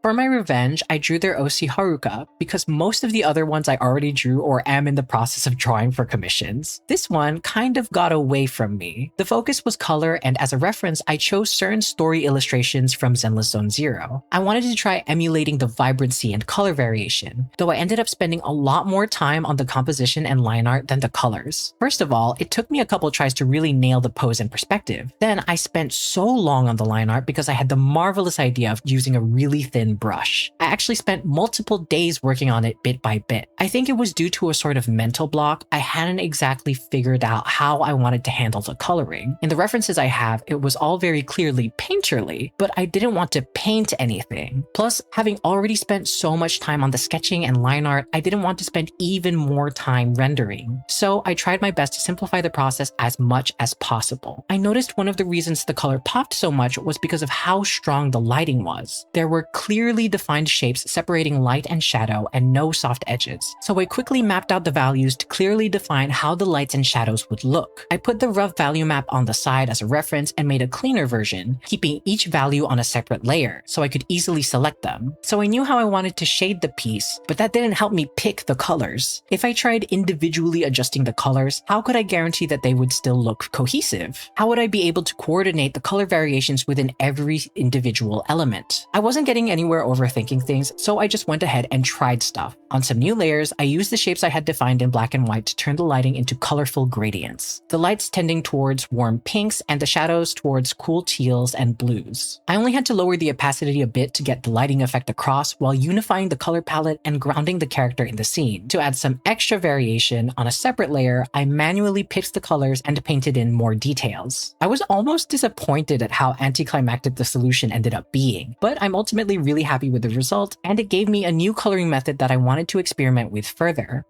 For my revenge, I drew their OC Haruka because most of the other ones I already drew or am in the process of drawing for commissions. This one kind of got away from me. The focus was color, and as a reference, I chose certain story illustrations from Zenless Zone Zero. I wanted to try emulating the vibrancy and color variation, though I ended up spending a lot more time on the composition and line art than the colors. First of all, it took me a couple tries to really nail the pose and perspective. Then I spent so long on the line art because I had the marvelous idea of using a really thin brush. I actually spent multiple days working on it bit by bit. I think it was due to a sort of mental block. I hadn't exactly figured out how I wanted to handle the coloring. In the references I have, it was all very clearly painterly, but I didn't want to paint anything. Plus, having already spent so much time on the sketching and line art, I didn't want to spend even more time rendering. So I tried my best to simplify the process as much as possible. I noticed one of the reasons the color popped so much was because of how strong the lighting was. There were clearly defined shapes separating light and shadow and no soft edges. So I quickly mapped out the values to clearly define how the lights and shadows would look. I put the rough value map on the side as a reference and made a cleaner version, keeping each value on a separate layer so I could easily select them. So I knew how I wanted to shade the piece, but that didn't help me pick the colors. If I tried individually adjusting the colors, how could I guarantee that they would still look cohesive? How would I be able to coordinate the color variations within every individual element? I wasn't getting anywhere overthinking things, so I just went ahead and tried stuff. On some new layers, I used the shapes I had defined in black and white to turn the lighting into colorful gradients. The lights tending towards warm pinks and the shadows towards cool teals and blues. I only had to lower the opacity a bit to get the lighting effect across while unifying the color palette and grounding the character in the scene. To add some extra variation, on a separate layer, I manually picked the colors and painted in more details. I was almost disappointed at how anticlimactic the solution ended up being, but I'm ultimately really happy with the result, and it gave me a new coloring method that I wanted to experiment with further.